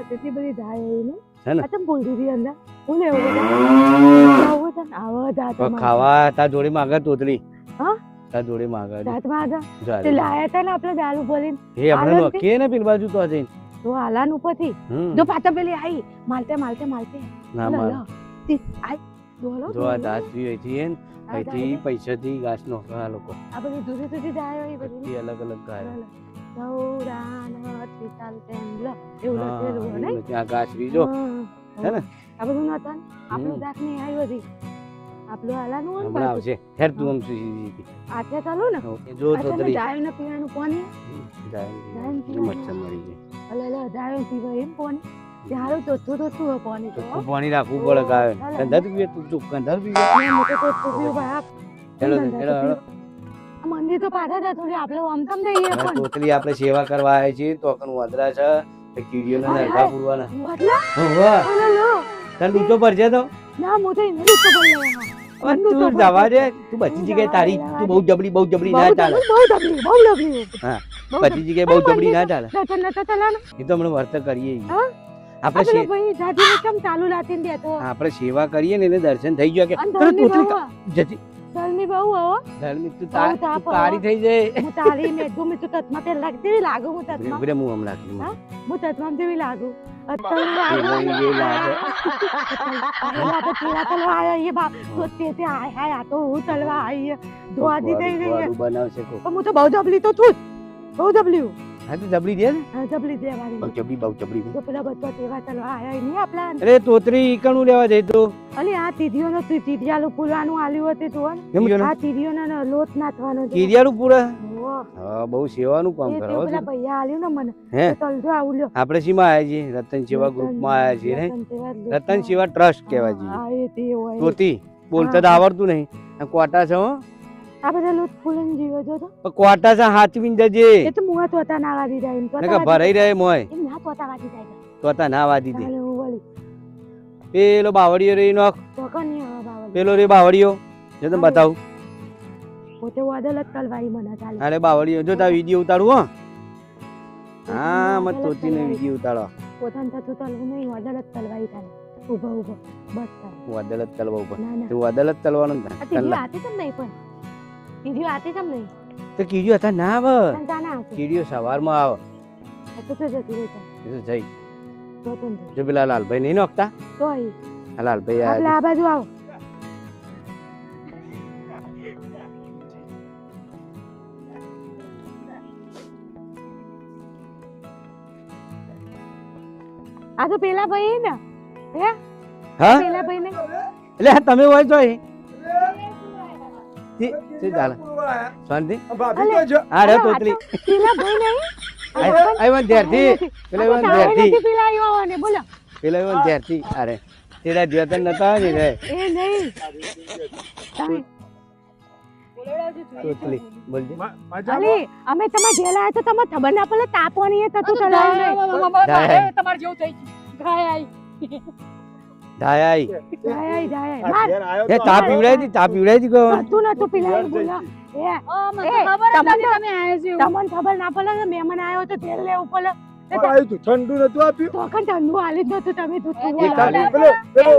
તેથી બધી જાય એનું છે ને આ તમ બોલ દીધી અંદર હું લેવું આવો તને આવો જાત ખાવા તાર જોડે માંગે તોતરી હા તાર જોડે માંગે જાતમાં આ જા તે લાયા તા ને આપણે દારૂ ભરીને એ આપણે નોખીએ ને પેલી બાજુ તો જઈને તો હાલાન ઉપરથી જો પાછા પેલી આઈ માલતે ના માર આઈ બોલો જો આ દાસ પી હતી ને અહીંથી પૈસાથી ઘાસ નોખા આ લોકો આ બધી દૂધી દૂધી જાય એ બધી બધી અલગ અલગ ગાય સૌરાન ત્રિતાલ તેમ એવું લખેલું હોય ને ત્યાં ઘાસ બીજો હે ને આ બધું નતા આપણું દાખ નહીં આવ્યું હતી આપણું હાલાનું હોય હમણાં આવશે હેર તું આમ સુઈ આતે ચાલો ને જો તોતરી જાય ને પીવાનું પાણી જાય મચ્છર મરી જાય અલે અલે જાય પીવા એમ પાણી ત્યારે તો પાણી તો પાણી રાખવું પડે ગાય કંદર પીવે તું ચૂપ કંદર પીવે હેલો હેલો મંદિર તો પાછા જતું રે આપણે આમ તમ જઈએ પણ તોતરી આપણે સેવા કરવા આવ્યા છીએ તો કન વાદરા છે તે કીડીઓને નરખા પૂરવાના વાદલા વાહ અલે તને લૂચો પડશે તો ના મો તો ઇંગ્લિશ તો બોલ લેવા તું જવા દે તું બધી જગ્યાએ તારી તું બહુ જબરી ના ચાલે બહુ ડબલી હા બધી જગ્યાએ બહુ જબરી ના ચાલે નતા ચાલે એ તો હમણાં વર્ત કરીએ હા આપણે ભાઈ જાજી કેમ ચાલુ લાતીને દેતો આપણે સેવા કરીએ ને એને દર્શન થઈ ગયો કે ધર્મી બહુ જતી ધર્મી બહુ હો ધર્મી તું તારી થઈ જાય હું તારી મે તું મે તું તત્મા તે લાગતી લાગુ હું તત્મા ઉભરે હું હમણાં લાગી હું તત્મા જેવી લાગુ એ લાગે તો તેરા તલવા આયા ये बाप तो ते आय हाय आ तो હું તલવા આઈ દોઆદી થઈ ગઈ બનાવશે કો પણ હું તો બહુ જબલી તો છું બહુ જબલી હા તો જબરી દે ને હા જબલી દે વાળી બહુ જબરી તો પેલા બધા તેવા તલવા આયા નહીં આપલા અરે તોતરી ઈકણું લેવા જઈ તો અલી આ તીડીઓનો તીડિયાલું પુરાનું આલ્યું હતું તો આ તીડીઓનો લોટ નાખવાનો કીરિયાળું પૂરા હા બહુ સેવાનું કામ કરો પેલા ભૈયા આલ્યું ને મને હે તલજો આવું લ્યો આપણે સીમાં આવ્યા છીએ રતન સેવા ગ્રુપમાં આવ્યા છીએ ને રતન સેવા ટ્રસ્ટ કહેવાય છે હા એ તે હોય તોતી બોલતા તો આવડતું નહીં આ કોટા છે હો આ બધા લોટ ફૂલન જીવો જો તો કોટા છે હાચવીને જજે એ તો મુવા તોતા ના વાદી જાય એમ નકા ભરાઈ રહે મોય એમ ના તોતા વાદી જાય તોતા ના વાદી દે ચાલે હું વળી પેલો બાવળીયો રે નોખ તો કની હવે બાવળ પેલો રે બાવળીયો જો તને બતાવું પોતે વાદળ તલવાઈ મને ચાલે અરે બાવળીયો જો તા વિડિયો ઉતારું હો હા મત તોતીને વિડિયો ઉતારો પોતાને થતું તલવું નહીં વાદળ તલવાઈ ચાલે ઉભો ઉભો બસ ચાલે વાદળ જ તલવા ઉપર ના ના તું વાદળ જ તલવાનું આ તીડી આતી કેમ નહીં પણ તીડી આતી કેમ નહીં તો કીડીઓ હતા ના આવે સંતાના આતી કીડીઓ સવારમાં આવે તો તો જતી રહી એ તો જઈ તો તો જો પેલા લાલભાઈ નહીં નોખતા તો આઈ આ લાલભાઈ આપણે આ બાજુ આવો આ તો પેલા ભાઈ ને હે હા પેલા ભાઈ ને એટલે તમે હોય તો ચાલે શાંતિ હા રે તોતલી પેલા ભાઈ નહીં આઈવન ધ્યારથી પેલા આઈવન ધ્યારથી પેલા આવ્યો ને બોલો પેલા આઈવન ધ્યારથી અરે તેરા જ્યોતન નતા ને રે એ નહીં તોતલી બોલજે અલી અમે તમાર ઘેર આયા તો તમે ખબર ના પડે તાપવાની એ થતું ચલાવ તમાર જેવું થઈ ગાય આઈ ધાય જાય એ તા પીવડાઈ દી કો તું નતું પેલા બોલો એ તમે આયા છો તમને ખબર ના પડે કે મહેમાન આવ્યો તો તેલ લેવું પડે ઠંડુ નતું આપ્યું તો કણ ઠંડુ આલી જ નતું તમે દૂધ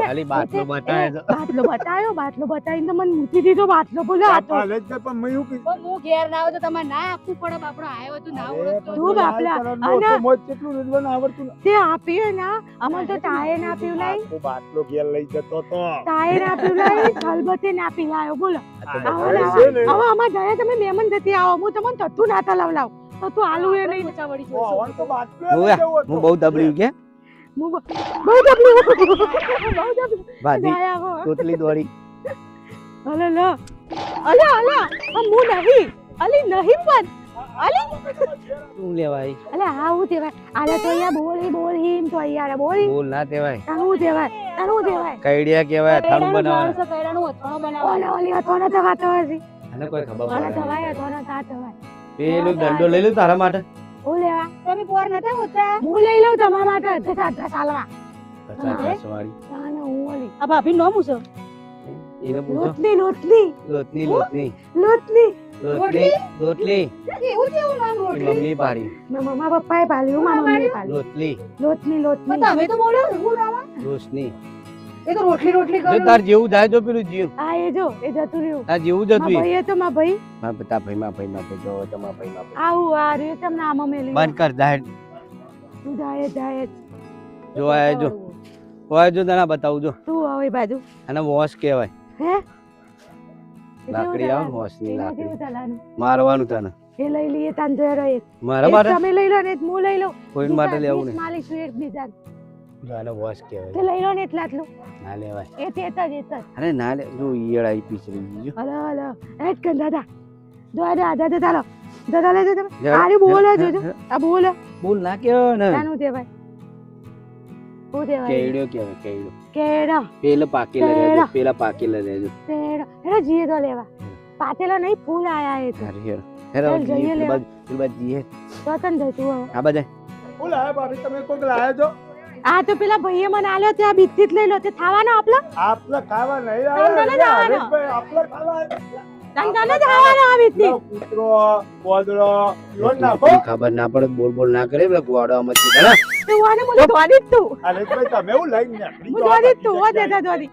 ખાલી બાટલો બતાવે તો બાટલો બતાવીને મને મૂકી દીધો બાટલો બોલો આ તો પણ મેં એવું કીધું હું ઘેર ના આવું તો તમારે ના આપવું પડે બાપડો આવ્યો તો ના ઓળખતો તું બાપલા અને મોજ કેટલું રીઝવાનું આવડતું તે આપીએ ના અમર તો તાએ ના પીવલાઈ તો બાટલો ઘેર લઈ જતો તો તાએ ના પીવલાઈ ખલબતે ના પીલાયો બોલો હવે અમાર ઘરે તમે મહેમાન જતી આવો હું તમને થતું ના તલાવલાવ તો તું આલુ એ નહીં ઊંચા વળી તો જશે. આવન તો બાટલો હું બહુ દબલ્યું કે હું બહુ જબલું ભાજી આયા હો તોતલી દોડી અલે લો અલે હું નહીં અલી નહીં પણ અલી શું લેવાય અલે હા હું દેવાય આલે તો યા બોલી તો યાર બોલી બોલ ના તેવાય તાનું દેવાય કઈડિયા કહેવાય અથાણું બનાવવાનું કૈરાનું અથાણું બનાવવાનું. ઓલી અથોને તો વાતો હજી અને કોઈ ખબર ઓલા પડે થવાય અથોને તા થવાય પેલું દંડો લઈ લઉં તારા માટે હું લેવા તમે પોર નતા હોતા હું લઈ લઉં તમારા માટે અડધા ચાલવા 50 વાળી તાને હું ઓલી આ ભાભી નો મૂસો એને પૂછો લોટલી લોટની લોટલી રોટલી રોટલી એવું કેવું નામ એ રોટલી મમ્મી પાડી મારા પપ્પાએ પાલ્યું મારા મમ્મીએ પાલ્યું રોટલી લોટની લોટની તમે તો બોલો એવું નામ રોશની એ તો રોટલી રોટલી જો કરો તાર જેવું થાય તો પેલું જીવ હા એ જો એ જતું રહ્યું તાર જેવું મારા જતું ભાઈએ તો મારા ભાઈ મારા બતા ભાઈ જો તમારા ભાઈ આવું આ રહ્યું તમને આમાં મેલી બંધ કર જાય તું જાય જાય જો આ જો ઓય જો તને બતાવું જો તું હવે બાજુ આને વોશ કહેવાય હે લાકડી આવે વોશ ની લાકડી કેવું ચાલવાનું મારવાનું તને એ લઈ લઈએ તાન જોયરો એક મારા એક માટે તમે લઈ લો ને એક હું લઈ લઉં કોઈ માટે લેવું નહીં માલિક છું એક બીજા આને વોશ તે કહેવાય લઈ લો ને એટલા આટલું ના લેવાય એ તે જ અરે ના લે જો ઈયળ આવી પીછરી ગઈ જો હલો હલો એ જ કર દાદા જો દાદા ચાલો દાદા લેજો તમે જા. આરે બોલો જોજો આ બોલો બોલ ના કેવો ને નાનું તે ભાઈ હું તે ભાઈ કેડ્યો કેવાય કેડ્યો કેડા પેલા પાકેલા રહેજો પેલા પાકેલા રહેજો કેડા એનો જીએ તો લેવા પાતેલા નહીં ફૂલ આયા એ તો અરે હેર હેર ચાલ જઈએ લેવા. પેલી બાજુ જીએ તો તન જતું હવે આ બાજુ હું લાયા ભાભી તમે કોઈક લાયા છો આ તો પેલા ભાઈએ મને આલ્યો ત્યાં બીજથી જ લઈ લો તે ખાવાનો આપલો આપલા ખાવા નહીં તને જ આવે આવવાનો. હરેશભાઈ આપલા ખાવા તને જ ખાવાનો આ બીજથી લો, કૂતરો બોદડો લોટ નાખો પેલી ખબર ના પડે બોલ બોલ ના કરે પેલા ગોડો મચી કરે તું આને મને દોડી જ તું હરેશભાઈ તમે એવું લઈને નીકળી હું જાઓ. દોડી જ તું ઓ દેતા દોડી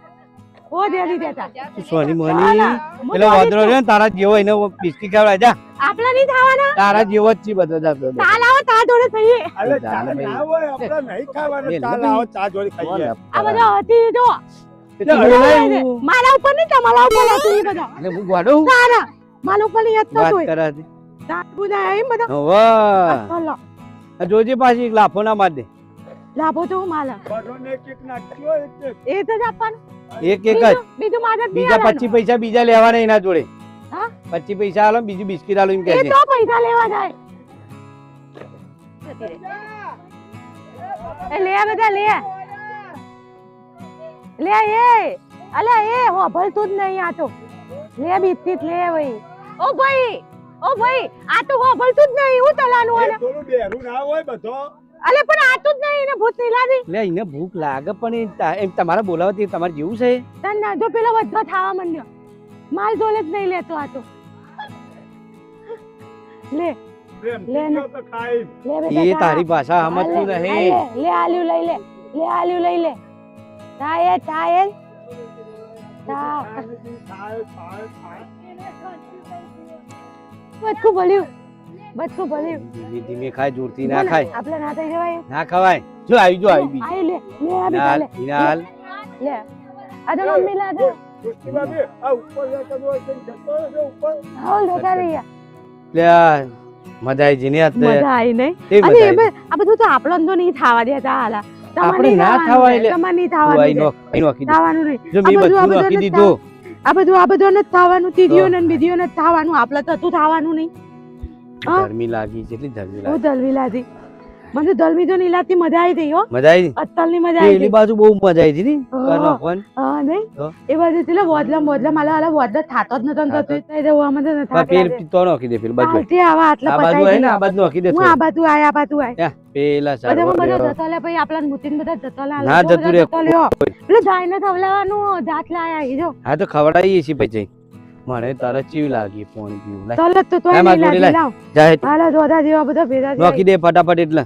ઓ દેતી દેતા સોની મોની હું પેલો દોડી જ વાદળો છે ને તારા જેવો એને બિસ્કી ખાવડા જા આપલા નહીં ખાવાના તારા જેવો જ છે બધો જા પેલો. તાલ આવો તા જોડે થઈએ અરે ચાલે ચા ભાઈ. ના હોય આપડા નહીં ખાવાનું લે, ચા લે લાવો ચા જોડે ખાઈએ આ બધા હતી જો તે તું બોલાય હું. મારા ઉપર નહીં તમારા ઉપર હતું એ બધા એટલે હું ગોડો હું તારા મારા ઉપર નહીં હતો વાત તોય કરે છે તારું ના એમ બધા વાહ ચલો આ જોજે પાછી એક લાફો ના માર દે લાભો તો હું માલા બધાને એક એક નાખ્યો એક એ તો જ આપવાનું એક એક જ બીજું મારે જ નહીં બીજા આલવાનું. 25 પૈસા બીજા લેવાના એના જોડે હા? 25 પૈસા આલો ને બીજું બિસ્કિટ આલો એમ કહે એ છે તો પૈસા લેવા જાય એ લે આ બધા લે લે એ અલા એ હો ભલતું જ નહીં આ તો લે બીતી લે ભાઈ ઓ ભાઈ આ તો હો ભલતું જ નહીં હું તલાનું આને થોડું બેરું ના હોય બધો અલે પણ આતું જ નહીં ને ભૂત નહીં લાદી લે એને ભૂખ લાગે પણ એમ તમારે બોલાવતી તમારે જેવું છે તન ના જો પેલો બધો ખાવા માંડ્યો માલ જોલે જ નહીં લેતો આ તો લે પ્રેમ લે ને. તો ખાઈ લે બેટા એ ખા. તારી ભાષા સમજતું લે, નહીં લે આલ્યું લઈ લે આલ્યું લઈ લે તાયે તા બચકું ભલ્યું ધીમે ધીમે ખાય જોરથી ના ખાય આપણે ના થઈ જવાય ના ખવાય જો આવી બીજી આય લે આ બેટા નાલ લે નાલ લે આ તો મમ્મી લા દે દોસ્તી ભાભી આ ઉપર જા તમે જતો રહેજો ઉપર હાલ દેતા રહ્યા લે આ મજા આવી જીને આતે મજા આવી નહીં તે અને મજા એમાં આ બધું તો આપણો તો નહીં થાવા દેતા હાલા આપણે ના થાવા એટલે તમારે નહીં તું આઈ થાવાનું નો આઈ નોખી દે થાવાનું નહીં જો મેં બધું નોખી દીધું આ બધું નથી થાવાનું તીડીઓ ને બીજીઓ નથી થાવાનું આપણે તો તું થાવાનું નહીં હા? ગરમી લાગી કેટલી ગરમી હું લાગી દલવી લાદી મને તો દલવી તો નહીં લાગતી મજા આવી ગઈ હો મજા આવી અત્તલની મજા આવી પેલી ગઈ બાજુ બહુ મજા આવી હતી ને હા. નોખવાની હા નહીં તો? એ બાજુ એટલે વોદલા માલા વોદલા થાતો જ નતો થાતો જ. થતું એટલે હું આમાં તો ન થાક લાગે. પેલી તો નોખી દે પેલી બાજુ ચાલતી આવા આટલા આ બાજુ પતાઈ હોય ને દઈએ. આ બાજુ નોખી દે હું આ બાજુ આય આ બાજુ આય પેલા બધામાં બધા સારું જતો લે પછી આપણા મુતીન બધા જતો લે ના જતું રે એટલે ગાયને ખવડાવવાનું જાત લાયા ઈ જો હા તો ખવડાવીએ છીએ પછી મને તરત ચીવ લાગી પાણી પીવું લાય તલત તો તોય લાય, નહીં મારી જોડે લાગી લાવ જાય હાલો જોધા જેવા બધા ભેગા નોખી દે ફટાફટ એટલે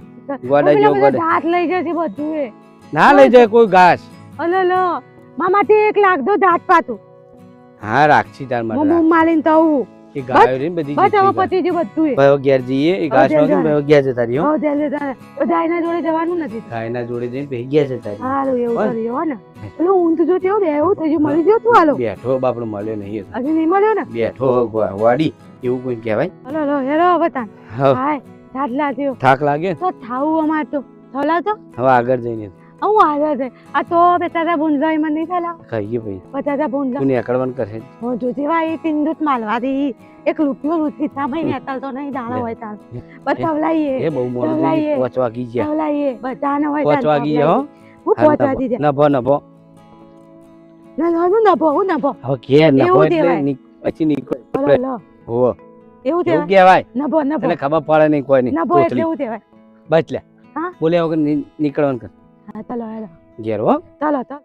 ગોડા જેવો ગોડે જાત લઈ જશે બધું એ ના લઈ જાય કોઈ ઘાસ અલો લો મામાથી એક લાખ દો જાત પાતું હા રાખશી તાર હું માટે બૂમ મારીને તો આવું એ ગાયો રે ને બધી બસ હવે જેટલી પતી ગયું બધું એ ભાઈ ઘેર જઈએ એ ઘાસ હવે નોખી ભાઈ ઘેર જતા રહ્યો હવે જલ્દી તારે બધા એના જોડે જવાનું નથી ગાયના જોડે જઈને ભાઈ ઘેર જતા રહ્યો હારું એવું બસ. કર્યું હો ને પેલું ઊંઘ જો તેવું બે એવું થઈ ગયું મળી ગયું તું હાલો બેઠો બાપડો મળ્યો નહીં હતો. હજી નહીં મળ્યો ને બેઠો વાડી એવું કોઈ કહેવાય હલો લો હેરો હવે તાન હવે હાય જાત લાગ્યો થાક લાગે તો થાવું અમાર તો થોલા તો હવે આગળ જઈને હું આગળ છે આ તો બેટા ભૂંડલા એમાં નહીં થલા ખાઈએ ભાઈ બધા ભૂંડલા તું નીકળવાનું કરશે હું જો જેવા એ પિંડુત માલવા દે એક રૂપિયો રૂપી થા ભાઈ નેતલ તો નહીં દાણા હોય તાર બતાવલાઈએ એ બહુ મોડું લાઈએ. થઈ ગયું. 5 વાગી ગયા બતાવલાઈએ બધાને હોય 5 વાગી ગયા હો હું પહોંચવા દીધે નભો નભો ના ના હું નભો હવે ઘેર નભો એવું એટલે કહેવાય. પછી નીકળ લો લો હો એવું એવું કહેવાય કહેવાય નભો નભો એટલે ખબર પડે નહીં કોઈ નહીં નભો એટલે તોતલી. એવું કહેવાય બચ લે હા? બોલ્યા વગર નીકળવાનું કર હા ચાલો હેલો ઘેર હો ચાલો ચાલો